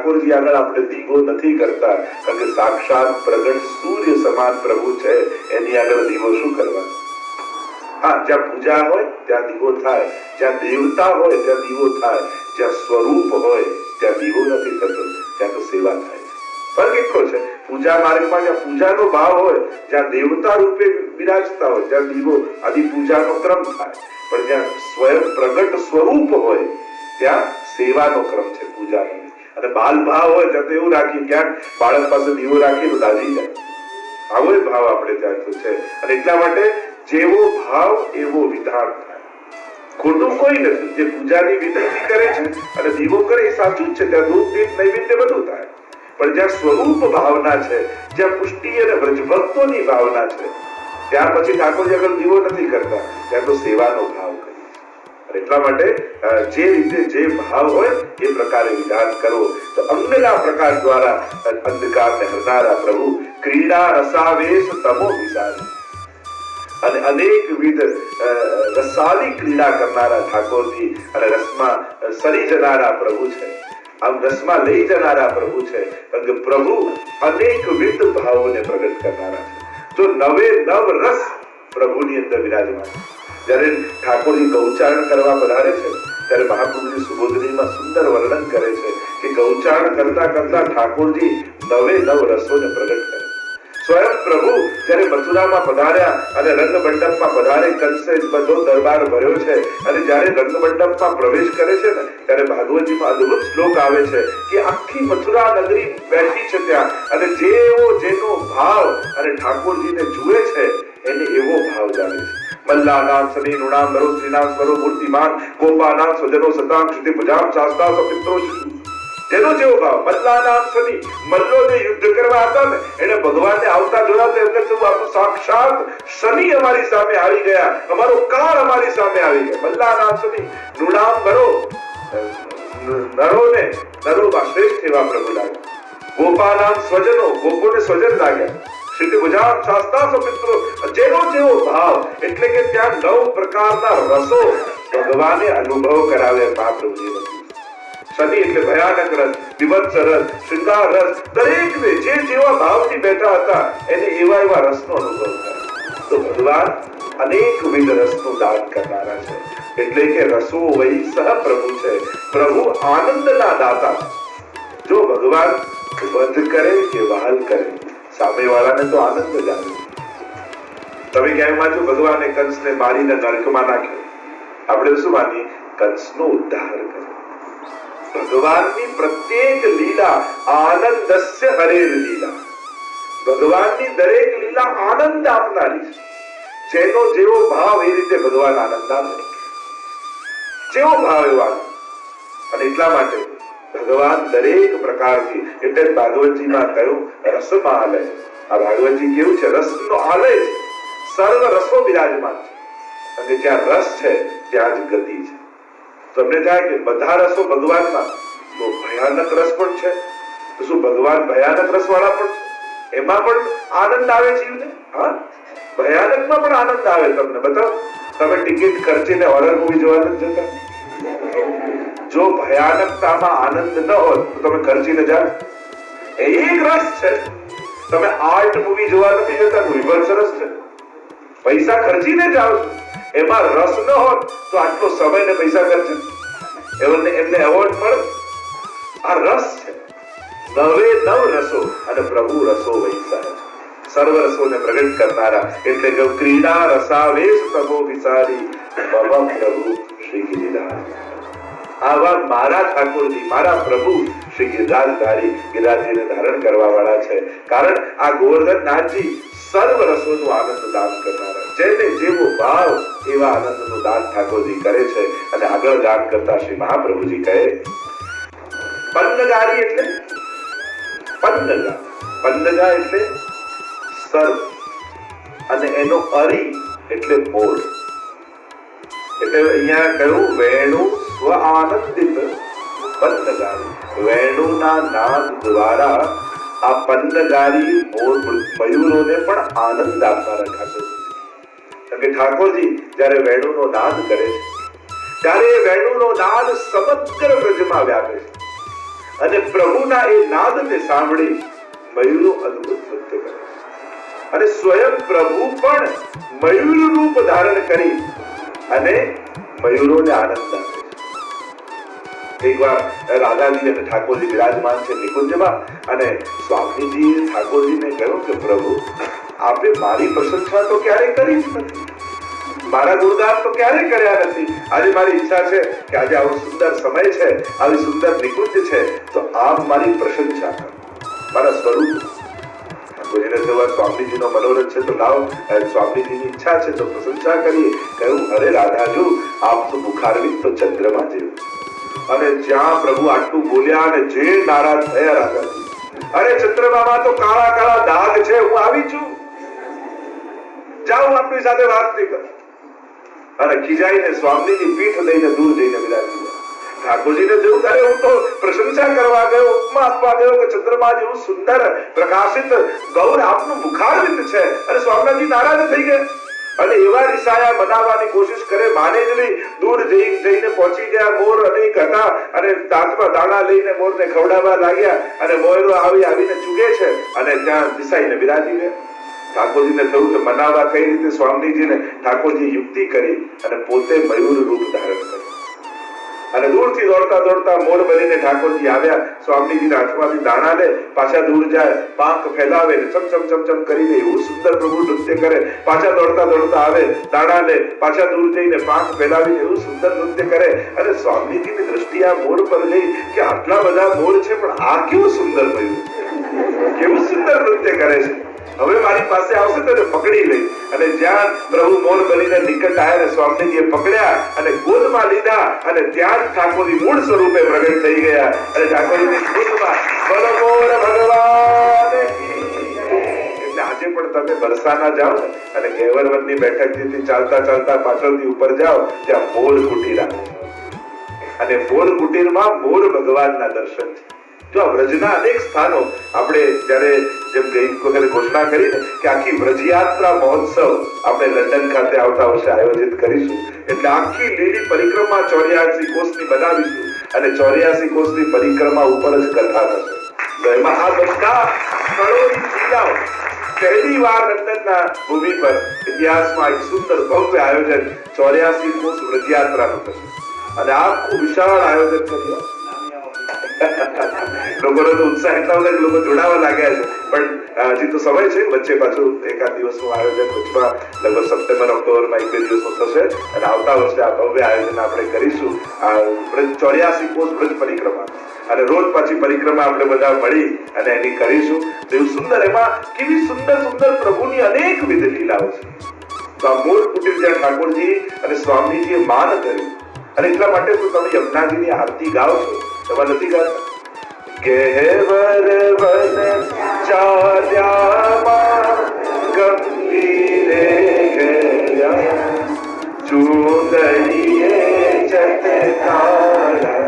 ઠાકોરજી આગળ આપણે દીવો નથી કરતા, કારણ કે સાક્ષાત પ્રગટ સૂર્ય સમાન પ્રભુ છે, એની આગળ દીવો શું કરવાનો? હા, જ્યાં પૂજા હોય ત્યાં દીવો થાય, જ્યાં દેવતા હોય ત્યાં દીવો થાય, જ્યાં સ્વરૂપ હોય ત્યાં દીવો નથી થતો, ત્યાં તો સેવા થાય. ફરક એટલો છે, પૂજા માર્ગમાં જ્યાં પૂજાનો ભાવ હોય, જ્યાં દેવતા રૂપે બિરાજતા હોય ત્યાં દીવો આદિ પૂજાનો ક્રમ થાય, પણ જ્યાં સ્વયં પ્રગટ સ્વરૂપ હોય ત્યાં સેવાનો ક્રમ છે પૂજાનો. અને બાલ ભાવ હોય ત્યાં તો એવું રાખીએ, ક્યાંક બાળક પાસે દીવો રાખીએ તો દાઝી જાય, આવો ભાવ આપણે ત્યાં તો છે. અને એટલા માટે જેવો ભાવ એવો વિધાન થાય. ખોટું કોઈ નથી. જે પૂજાની વિધિ કરે છે અને દીવો કરે એ સાચું જ છે, ત્યાં દૂધ દીપ નૈવેદ્ય બધું થાય, પણ જ્યાં સ્વરૂપ ભાવના છે, જ્યાં પુષ્ટિ અને વ્રજભક્તોની ભાવના છે, ત્યાં પછી ઠાકોરજી આગળ દીવો નથી કરતા, ત્યાં તો સેવાનો ભાવ કરે. એટલા માટે જે રીતે જે ભાવ હોય એ પ્રકારે વિધાન કરવો. તો અંગના પ્રકાર દ્વારા અંધકારને હરનારા પ્રભુ ક્રીડા રસાવેશ તમો વિસારી અને અનેકવિધ રસાલી ક્રીડા કરનારા ઠાકોરજી અને રસમાં સરી જનારા પ્રભુ છે. આમ રસમાં લઈ જનારા પ્રભુ છે, કારણ કે પ્રભુ અનેકવિધ ભાવોને પ્રગટ કરનારા છે. જો નવે નવ રસ પ્રભુની અંદર વિરાજમાન. જ્યારે ઠાકોરજી ગૌચારણ કરવા પધારે છે ત્યારે મહાપ્રભુજી સુબોધનીમાં સુંદર વર્ણન કરે છે કે ગૌચારણ કરતા કરતા ઠાકોરજી નવે નવ રસોને પ્રગટ કરે. સ્વયં પ્રભુ જ્યારે મથુરામાં પધાર્યા અને રંગમંડપમાં પધારે, કંસે બધો દરબાર ભર્યો છે, અને જ્યારે રંગમંડપમાં પ્રવેશ કરે છે ને ત્યારે ભાગવતજીમાં અદ્ભુત શ્લોક આવે છે કે આખી મથુરા નગરી બેઠી છે ત્યાં, અને જેવો જેનો ભાવ અને ઠાકોરજીને જુએ છે એને એવો ભાવ જાણે છે. મલ્લાનામ સની નૃણામ નરો શ્રીનામ સ્વરો મૂર્તિમાન ગોપાનામ સ્વજનો સતામ ક્ષિતિ ભુજામ શાસ્તા સપિત્રો શિશુ. જેનો જેવો ભાવ. મલ્લાનામ સની, મલ્લો જે યુદ્ધ કરવા હતા ને એને ભગવાનને આવતા જોયા તો એમને થયું આપણું સાક્ષાત શનિ અમારી સામે આવી ગયા, અમારો કાળ અમારી સામે આવી ગયા. મલ્લાનામ સની નૃણામ નરો, નરોને નરોમાં શ્રેષ્ઠ એવા પ્રભુ લાગ્યા. ગોપાનામ સ્વજનો, ગોપોને સ્વજન લાગ્યા. જેનો જેવો ભાવ, એટલે કે ત્યાં 9 પ્રકારના રસો ભગવાને અનુભવ કરાવે મહાપ્રભુજી. શનિ એટલે ભયાનક રસ, વિભત્સ રસ, શૃંગાર રસ, દરેકને જે જેવા ભાવથી બેઠા હતા એને એવા એવા રસનો અનુભવ થાય. તો ભગવાન અનેકવિધ રસનું દાન કરનારા છે, એટલે કે રસો વહી સહ પ્રભુ છે. પ્રભુ આનંદના દાતા. જો ભગવાન બંધ કરે કે વહાલ કરે, સામેવાળાને તો આનંદ જ આવે. તમે ક્યાંય વાંચો ભગવાને કંસને મારીને નરકમાં નાખ્યો, આપણે શું માનીએ? કંસનો ઉદ્ધાર કર્યો. ભગવાનની પ્રત્યેક લીલા આનંદસ્ય હરેર લીલા. ભગવાનની દરેક લીલા આનંદ આપનારી છે. જેનો જેવો ભાવ એ રીતે ભગવાન આનંદ આપે, જેવો ભાવ એવો આનંદ. અને એટલા માટે ભગવાન દરેક પ્રકારથી, એટલે ભાગવતજીમાં કહ્યું રસમાં આલય. આ ભાગવતજી કેવું છે? રસનો આલય છે. સર્વ રસો બિરાજમાન છે, અને જ્યાં રસ છે ત્યાં જ ગતિ છે. તમને થાય કે બધા રસો ભગવાનમાં, તો ભયાનક રસ પણ છે. તો શું ભગવાન ભયાનક રસ વાળા પણ છે? એમાં પણ આનંદ આવે જીવને. હા, ભયાનકમાં પણ આનંદ આવે. તમને બતાવો, તમે ટિકિટ ખર્ચીને હોરર મૂવી જોવા નથી જતા? જો ભયાનકતામાં આનંદ ન હોય તો તમે ખર્ચીને જાઓ? એક રસ છે. તમે આર્ટ મૂવી જોવા નથી જતા? વિભત્સ રસ છે. પૈસા ખર્ચીને જાઓ, એમાં રસ ન હોય તો આટલો સમય ને પૈસા ખર્ચે, એમને એવોર્ડ મળે? આ રસ છે. નવે નવ રસો, અને પ્રભુ રસો વૈસા છે. સર્વ રસોને પ્રગટ કરનારા, એટલે કે ક્રીડા રસાવેશ તમો વિસારી મમ પ્રભુ શ્રી ગિરિરાજ. આવા મારા ઠાકોરજી, મારા પ્રભુ શ્રી ગિરિરાજધારી, ગિરિરાજજીને ધારણ કરવા વાળા છે. કારણ આ ગોવર્ધન નાથજી સર્વ રસોનું આનંદ દાન કરનારા, જેને જેવો ભાવ એવા આનંદનું દાન ઠાકોરજી કરે છે. અને આગળ દાન કરતા શ્રી મહાપ્રભુજી કહે પન્નગારી એટલે પન્નગા. પન્નગા એટલે સર્વ, અને એનો અરી એટલે મોર. એટલે અહીંયા કહ્યું વેણુ સ્વ આનંદિત પન્નગારી. વેણુના નાદ દ્વારા આ પન્નગારી મયુરોને પણ આનંદ આપનારા ઠાકોરજી. કારણ કે ઠાકોરજી જ્યારે વેણુનો નાદ કરે છે ત્યારે વેણુનો નાદ સમગ્ર બ્રજમાં વ્યાપે છે. અને પ્રભુના એ નાદને સાંભળી મયુરો અદ્ભુત નૃત્ય કરે અને સ્વયં પ્રભુ પણ મયુર રૂપ ધારણ કરી અને મયુરોને આનંદ આપે છે। એકવાર રાધાજી અને ઠાકોરજી વિરાજમાન છે નિકુંજમાં અને સ્વામીજીએ ઠાકોરજીને કહ્યું કે પ્રભુ આપે મારી પ્રશંસા તો ક્યારેય કરી જ નથી, મારા ગુણગાન તો ક્યારેય કર્યા નથી। આજે મારી ઈચ્છા છે કે આજે આવો સુંદર સમય છે, આવી સુંદર નિકુંજ છે, તો આપ મારી પ્રશંસા કરો, મારા સ્વરૂપ। ઠાકોરજીને થયું સ્વામીજીનો મનોરથ છે તો લાવો, સ્વામીજીની ઈચ્છા છે તો પ્રશંસા કરીએ। કહ્યું અરે રાધાજુ આપ તો મુખારવિંદ તો ચંદ્રમા જેવું, અને જ્યાં પ્રભુ આટલું બોલ્યા અને જે નારાજ થયા રાધાજી, અરે ચંદ્રમામાં તો કાળા કાળા દાગ છે, હું આવી છું, જાઉં આપની સાથે વાત નહીં કર। અને ખીજાઈને સ્વામીની પીઠ લઈને દૂર જઈને બિરાજી ગયા। ઠાકોરજીને જેવું અરે હું તો પ્રશંસા કરવા ગયો, ઉપમા આપવા ગયો કે ચંદ્રમા જેવું સુંદર પ્રકાશિત ગૌર આપનું મુખારવિંદ છે, અને સ્વામીજી નારાજ થઈ ગયા અને એવા રિસાયા બનાવવાની કોશિશ કરે, માને જ નહીં। દૂર જઈને પહોંચી ગયા, મોર અનેક હતા અને દાંતમાં દાણા લઈને મોરને ખવડાવવા લાગ્યા અને મોયરો આવીને ચૂગે છે અને ત્યાં દિસાઈને બિરાજી ગયા। ઠાકોરજીને થયું કે મનાવવા કઈ રીતે સ્વામીજીને ઠાકોરજી યુક્તિ કરી અને પોતે મયુર રૂપ ધારણ કર્યું અને દૂરથી દોડતા દોડતા મોર બનીને ઠાકોરજી આવ્યા। સ્વામીજીના હાથમાંથી દાણા લે, પાછા દૂર જાય, પાંખ ફેલાવે, ચમ ચમ ચમ ચમ કરીને એવું સુંદર પ્રભુ નૃત્ય કરે, પાછા દોડતા દોડતા આવે, દાણા લે, પાછા દૂર જઈને પાંખ ફેલાવીને એવું સુંદર નૃત્ય કરે અને સ્વામીજીની દ્રષ્ટિ આ મોર પર ગઈ કે આટલા બધા મોર છે પણ આ કેવું સુંદર મયુર, કેવું સુંદર નૃત્ય કરે છે, હવે મારી પાસે આવશે તો પકડી લઈ। અને જ્યાં પ્રભુ મોર બનીને નિકટ આવ્યા, સ્વામીજીએ પકડ્યા અને ગોદમાં લીધા અને ત્યાં જ ઠાકોરજી મૂળ સ્વરૂપે પ્રગટ થઈ ગયા અને ઠાકોરજીની ગોદમાં બોલો મોર ભગવાન કી। એટલે આજે પણ તમે બરસાના જાઓ અને કેવરવનની બેઠકથી ચાલતા ચાલતા પાછળથી ઉપર જાઓ, ત્યાં મોર કુટીર આવે અને મોર કુટીરમાં મોર ભગવાનના દર્શન છે। જો વ્રજના અનેક સ્થાનો આપણે જ્યારે જેમ ગઈ વખતે ઘોષણા કરીને કે આખી વ્રજયાત્રા મહોત્સવ આપણે લંડન ખાતે આવતા વર્ષે આયોજિત કરીશું, એટલે આખી લીલી પરિક્રમા 84 કોષની બનાવીશું અને 84 કોષની પરિક્રમા ઉપર જ કથા થશે। તો એમાં આ બધા સ્થળોની જિલ્લાઓ પહેલી વાર લંડનના ભૂમિ પર ઇતિહાસમાં એક સુંદર ભવ્ય આયોજન 84 કોષ વ્રજયાત્રાનું થશે અને આખું વિશાળ આયોજન કર્યું। લોકોનો તો ઉત્સાહ એટલા બધા લોકો જોડાવા લાગ્યા છે, પણ હજી તો સમય છે, વચ્ચે પાછું એકાદ દિવસનું આયોજન વચમાં લગભગ સપ્ટેમ્બર ઓક્ટોબરમાં 1-2 દિવસનું થશે અને આવતા વર્ષે આ ભવ્ય આયોજન આપણે કરીશું આ 84 કોષ વ્રજ પરિક્રમા અને રોજ પાછી પરિક્રમા આપણે બધા મળી અને એની કરીશું। તો એવું સુંદર, એમાં કેવી સુંદર સુંદર પ્રભુની અનેકવિધ લીલાઓ છે। તો આ મોર કુટીર જ્યાં ઠાકોરજી અને સ્વામીજીએ માન કર્યું અને એટલા માટે તો તમે યમુનાજીની આરતી ગાઓ છો, એમાં નથી ગાતા કેવર વન ચાલ્યામાં ગંભીરે ગયા ચૂંદડીએ ચટકારા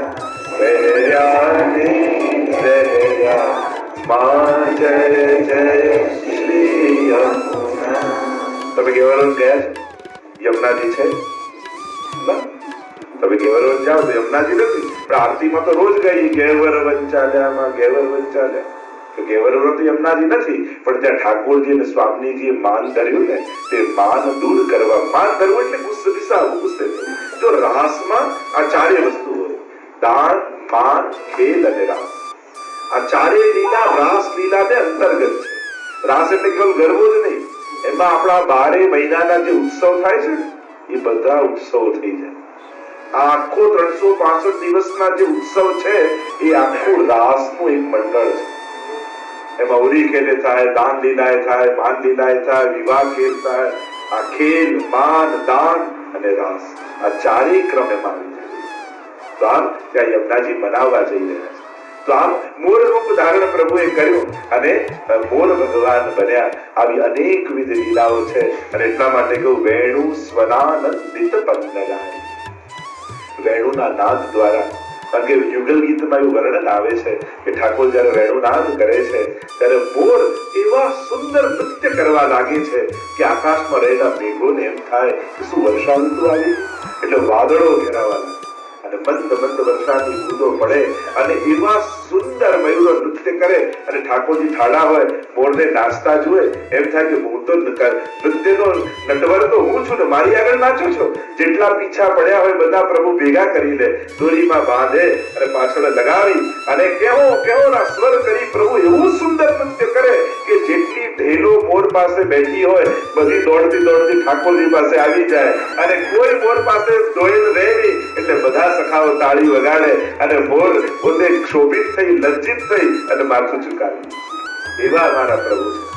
પહેર્યાને પહેર્યા માં જય જય શ્રી યમુના। તમે કેવરવન ગયા છો? યમુનાજી છે ના? તમે કેવરવન જાઓ તો યમુનાજી નથી, પણ આરતીમાં તો રોજ ગઈ ગેવરવન ચાલ્યામાં ગેવરવન ચાલ્યા, તો ગેવરવન તો યમુનાજી નથી, પણ જ્યાં ઠાકોરજી અને સ્વામીજીએ માન ધર્યું ને તે માન દૂર કરવા, માન ધરવું એટલે ગુસ્સે વિસાવવું, ગુસ્સે થવું। જો રાસમાં આ ચારે વસ્તુ હોય, દાન, માન, ખેલ અને રાસ, આ ચારે લીલા રાસ લીલાને અંતર્ગત છે। રાસ એટલે કેવલ ગરબો જ નહીં, એમાં આપણા 12 મહિનાના જે ઉત્સવ થાય છે ને એ બધા ઉત્સવ થઈ જાય। આખો 365 દિવસના જે ઉત્સવ છે એ આખું રાસનું એક મંડળ છે। એમાં ઉરી ખેલે થાય, દાન લીલાએ થાય, માન લીલાએ થાય, વિવાહ ખેલ થાય, આ ખેલ, માન, દાન અને રાસ આ ચારેય ક્રમ એમાં આવી જાય। તો આમ ત્યાં યમુનાજી મનાવવા જઈ રહ્યા છે। તો આમ મોર રૂપ ધારણ પ્રભુએ કર્યું અને મોર ભગવાન બન્યા। આવી અનેકવિધ લીલાઓ છે અને એટલા માટે કહું વેણુ સ્વનાનંદિત પંદરાય, વેણુના નાદ દ્વારા, કારણ કે યુગલ ગીતમાં એવું વર્ણન આવે છે કે ઠાકોર જયારે વેણુનાદ કરે છે ત્યારે મોર એવા સુંદર નૃત્ય કરવા લાગે છે કે આકાશમાં રહેલા મેઘોને એમ થાય કે શું વર્ષા ઋતુ આવી, એટલે વાદળો ઘેરાવા લાગે મંદ મંદ વરસાદની બૂંદો પડે અને એવા સુંદર મયુરો નૃત્ય કરે અને ઠાકોરજી ઠાડા હોય, મોરને નાચતા જુએ, એમ થાય કે હું તો નૃત્યનો નટવર તો હું છું ને, મારી આગળ નાચો છો. જેટલા પીછા પડ્યા હોય બધા પ્રભુ ભેગા કરી લે, દોરીમાં બાંધે અને પાછળ લગાવી અને કેવો કેવોના સ્વર કરી પ્રભુ એવું સુંદર નૃત્ય કરે કે જેટલી ઢેલો મોર પાસે બેઠી હોય બધી દોડતી દોડતી ઠાકોરજી પાસે આવી જાય અને કોઈ મોર પાસે દોયલ રહે નહીં એટલે બધા સખાઓ તાળી વગાડે અને મોર પોતે ક્ષોભિત થઈ, લજ્જિત થઈ અને માથું ઝુકાવે. એવા અમારા પ્રભુ છે.